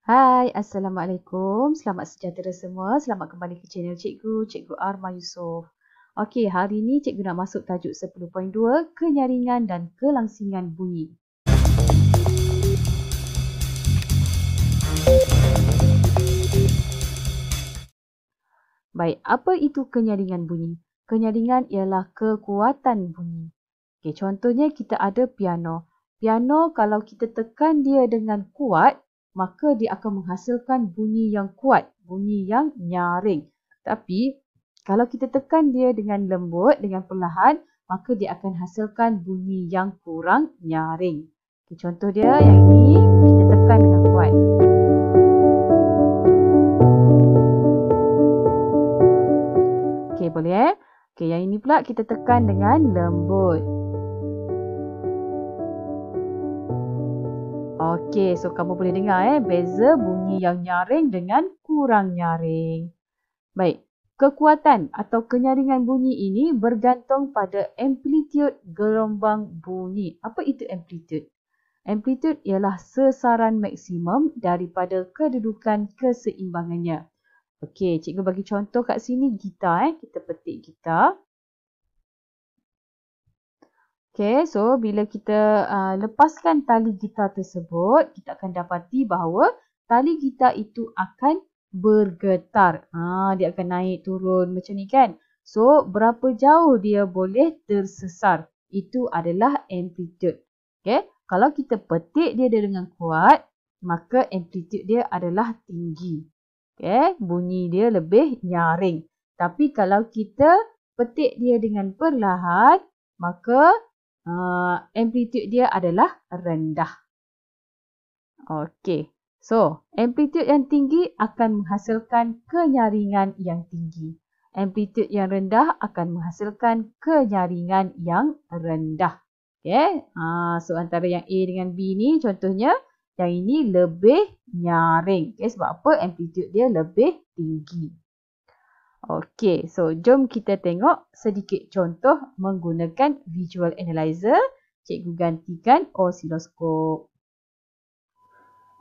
Hai, Assalamualaikum. Selamat sejahtera semua. Selamat kembali ke channel Cikgu Arma Yusof. Okey, hari ni cikgu nak masuk tajuk 10.2, kenyaringan dan kelangsingan bunyi. Baik, apa itu kenyaringan bunyi? Kenyaringan ialah kekuatan bunyi. Okey, contohnya kita ada piano. Piano kalau kita tekan dia dengan kuat, maka dia akan menghasilkan bunyi yang kuat, bunyi yang nyaring. Tapi kalau kita tekan dia dengan lembut, dengan perlahan, maka dia akan hasilkan bunyi yang kurang nyaring. Okay, contoh dia yang ini, kita tekan dengan kuat. Okey, boleh Okey, yang ini pula kita tekan dengan lembut. Okey, so kamu boleh dengar beza bunyi yang nyaring dengan kurang nyaring. Baik, kekuatan atau kenyaringan bunyi ini bergantung pada amplitude gelombang bunyi. Apa itu amplitude? Amplitude ialah sesaran maksimum daripada kedudukan keseimbangannya. Okey, cikgu bagi contoh kat sini gitar. Kita petik gitar. Okay, so bila kita lepaskan tali gitar tersebut, kita akan dapati bahawa tali gitar itu akan bergetar. Dia akan naik turun macam ni kan. So, berapa jauh dia boleh tersesar? Itu adalah amplitude. Okay, kalau kita petik dia dengan kuat, maka amplitude dia adalah tinggi. Okay, bunyi dia lebih nyaring. Tapi kalau kita petik dia dengan perlahan, maka amplitude dia adalah rendah. Okey. So, amplitude yang tinggi akan menghasilkan kenyaringan yang tinggi. Amplitude yang rendah akan menghasilkan kenyaringan yang rendah. Okey. So antara yang A dengan B ni contohnya yang ini lebih nyaring. Okey, sebab apa? Amplitude dia lebih tinggi. Okey, so jom kita tengok sedikit contoh menggunakan visual analyzer. Cikgu gantikan osiloskop.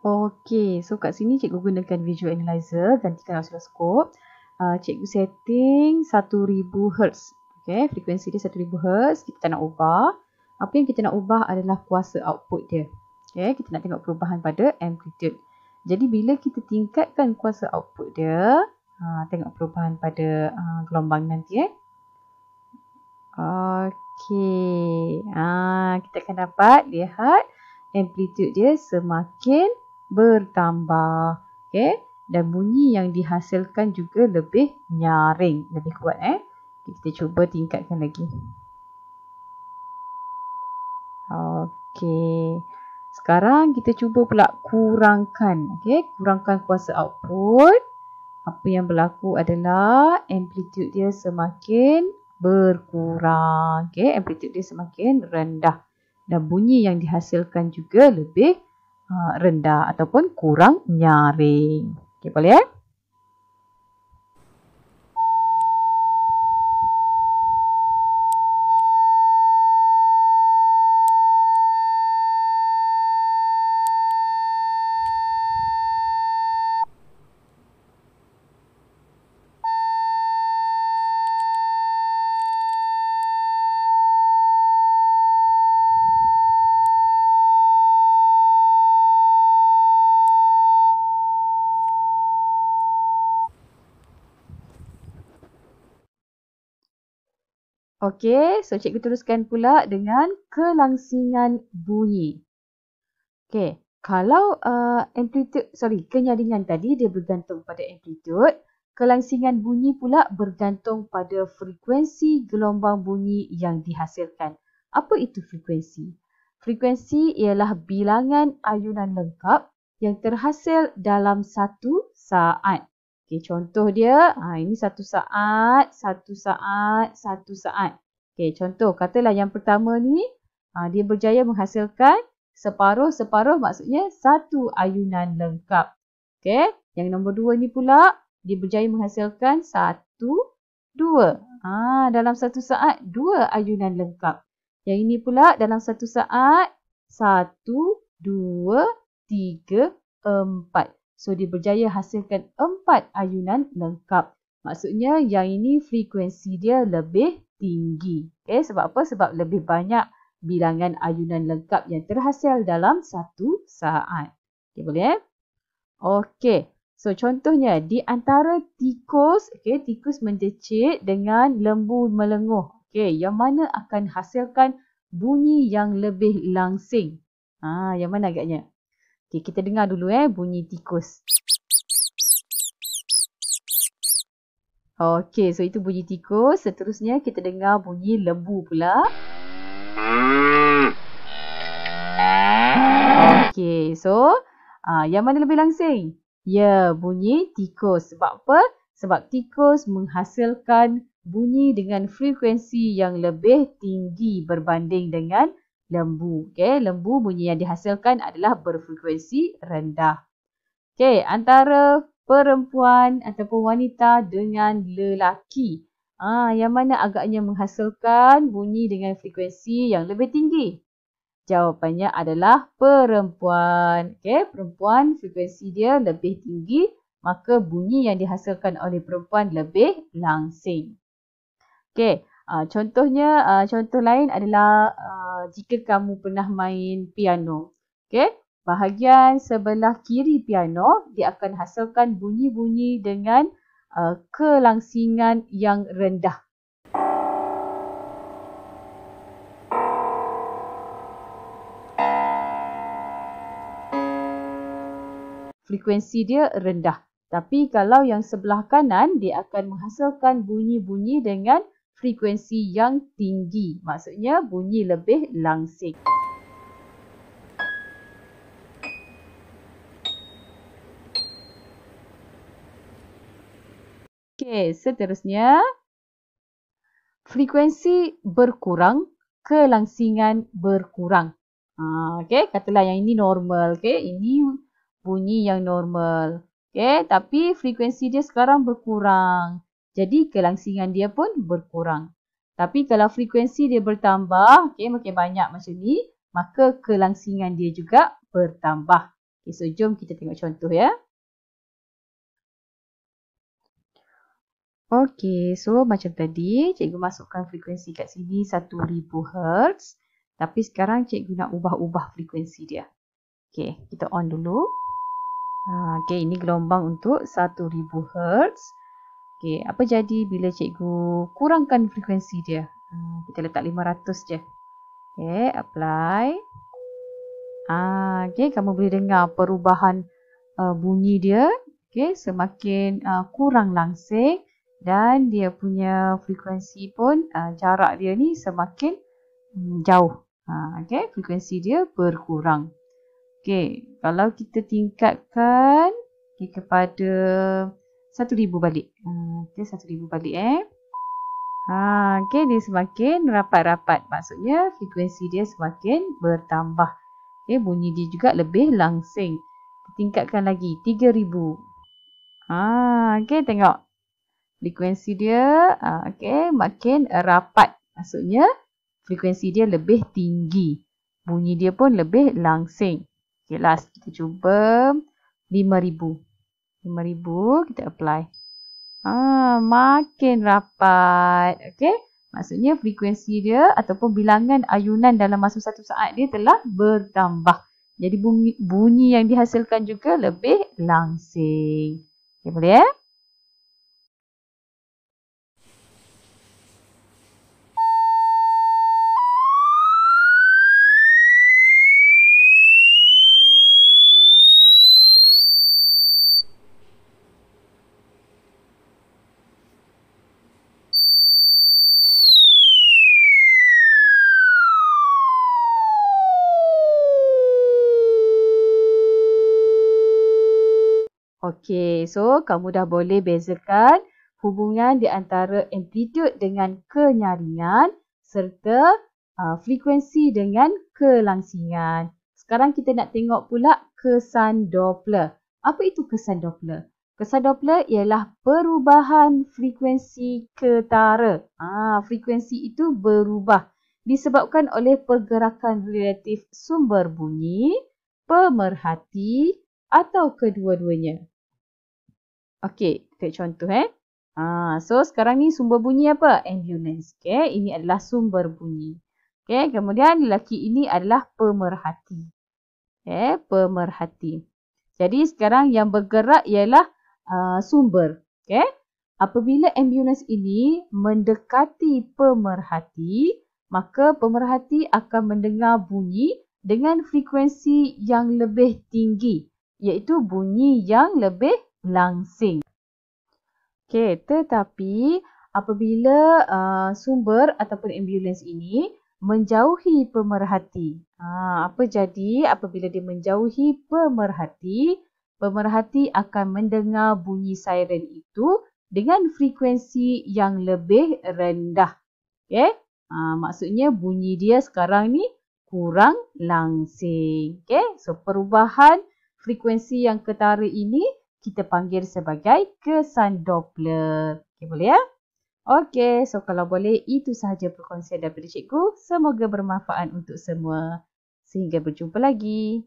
Okey, so kat sini cikgu gunakan visual analyzer, gantikan osiloskop. Cikgu setting 1000 Hz. Okey, frekuensi dia 1000 Hz. Kita nak ubah. Apa yang kita nak ubah adalah kuasa output dia. Okey, kita nak tengok perubahan pada amplitude. Jadi bila kita tingkatkan kuasa output dia, tengok perubahan pada gelombang nanti. Okey. Kita akan dapat lihat amplitude dia semakin bertambah. Okey. Dan bunyi yang dihasilkan juga lebih nyaring, lebih kuat. Kita cuba tingkatkan lagi. Okey. Sekarang kita cuba pula kurangkan. Okey, kurangkan kuasa output. Apa yang berlaku adalah amplitude dia semakin berkurang. Okay, amplitude dia semakin rendah. Dan bunyi yang dihasilkan juga lebih rendah ataupun kurang nyaring. Okay, boleh Okey, so cikgu teruskan pula dengan kelangsingan bunyi. Okey, kalau kenyaringan tadi dia bergantung pada amplitude, kelangsingan bunyi pula bergantung pada frekuensi gelombang bunyi yang dihasilkan. Apa itu frekuensi? Frekuensi ialah bilangan ayunan lengkap yang terhasil dalam satu saat. Okey, contoh dia, ini satu saat, satu saat, satu saat. Okey, contoh, katalah yang pertama ni, dia berjaya menghasilkan separuh-separuh, maksudnya satu ayunan lengkap. Okey, yang nombor dua ni pula, dia berjaya menghasilkan satu, dua. Dalam satu saat, dua ayunan lengkap. Yang ini pula dalam satu saat, satu, dua, tiga, 4. So dia berjaya hasilkan 4 ayunan lengkap. Maksudnya yang ini frekuensi dia lebih tinggi. Okay, sebab apa? Sebab lebih banyak bilangan ayunan lengkap yang terhasil dalam satu saat. Okay, boleh? Okey. So contohnya di antara tikus, tikus mendecit dengan lembu melenguh. Yang mana akan hasilkan bunyi yang lebih langsing? Yang mana agaknya? Kita dengar dulu bunyi tikus. Okey, so itu bunyi tikus. Seterusnya kita dengar bunyi lembu pula. Okey, so yang mana lebih langsing? Ya, bunyi tikus. Sebab apa? Sebab tikus menghasilkan bunyi dengan frekuensi yang lebih tinggi berbanding dengan lembu. Lembu bunyi yang dihasilkan adalah berfrekuensi rendah. Antara perempuan ataupun wanita dengan lelaki. Yang mana agaknya menghasilkan bunyi dengan frekuensi yang lebih tinggi? Jawapannya adalah perempuan. Perempuan frekuensi dia lebih tinggi, maka bunyi yang dihasilkan oleh perempuan lebih langsing. Contoh lain adalah jika kamu pernah main piano. Bahagian sebelah kiri piano, dia akan hasilkan bunyi-bunyi dengan kelangsingan yang rendah. Frekuensi dia rendah. Tapi kalau yang sebelah kanan, dia akan menghasilkan bunyi-bunyi dengan frekuensi yang tinggi. Maksudnya bunyi lebih langsing. Seterusnya. Frekuensi berkurang, kelangsingan berkurang. Katalah yang ini normal. Ini bunyi yang normal. Tapi frekuensi dia sekarang berkurang. Jadi kelangsingan dia pun berkurang. Tapi kalau frekuensi dia bertambah, makin banyak macam ni, maka kelangsingan dia juga bertambah. So jom kita tengok contoh ya. So macam tadi, cikgu masukkan frekuensi kat sini 1000 Hz. Tapi sekarang cikgu nak ubah-ubah frekuensi dia. Kita on dulu. Ini gelombang untuk 1000 Hz. Apa jadi bila cikgu kurangkan frekuensi dia? Kita letak 500 je. Apply. Kamu boleh dengar perubahan bunyi dia. Semakin kurang langsing. Dan dia punya frekuensi pun jarak dia ni semakin jauh. Frekuensi dia berkurang. Kalau kita tingkatkan kepada 1000 balik. 1000 balik dia semakin rapat-rapat. Maksudnya frekuensi dia semakin bertambah. Bunyi dia juga lebih langsing. Tingkatkan lagi 3000. Tengok. Frekuensi dia makin rapat. Maksudnya frekuensi dia lebih tinggi. Bunyi dia pun lebih langsing. Last kita cuba 5000. 5000 kita apply. Makin rapat. Maksudnya frekuensi dia ataupun bilangan ayunan dalam masa satu saat dia telah bertambah. Jadi bunyi yang dihasilkan juga lebih langsing. Boleh ya? So kamu dah boleh bezakan hubungan di antara amplitude dengan kenyaringan serta frekuensi dengan kelangsingan. Sekarang kita nak tengok pula kesan Doppler. Apa itu kesan Doppler? Kesan Doppler ialah perubahan frekuensi ketara. Frekuensi itu berubah disebabkan oleh pergerakan relatif sumber bunyi, pemerhati atau kedua-duanya? Okey, kita contoh So sekarang ni sumber bunyi apa? Ambulance. Okey, ini adalah sumber bunyi. Okey, kemudian lelaki ini adalah pemerhati. Pemerhati. Jadi sekarang yang bergerak ialah sumber. Okey. Apabila ambulans ini mendekati pemerhati, maka pemerhati akan mendengar bunyi dengan frekuensi yang lebih tinggi, iaitu bunyi yang lebih langsing. Okey, tetapi apabila sumber ataupun ambulans ini menjauhi pemerhati. Apa jadi apabila dia menjauhi pemerhati? Pemerhati akan mendengar bunyi siren itu dengan frekuensi yang lebih rendah. Okey? Maksudnya bunyi dia sekarang ni kurang langsing. Okey? So perubahan frekuensi yang ketara ini kita panggil sebagai kesan Doppler. Okey, boleh ya? Okey, so kalau boleh itu sahaja perkongsian daripada cikgu. Semoga bermanfaat untuk semua. Sehingga berjumpa lagi.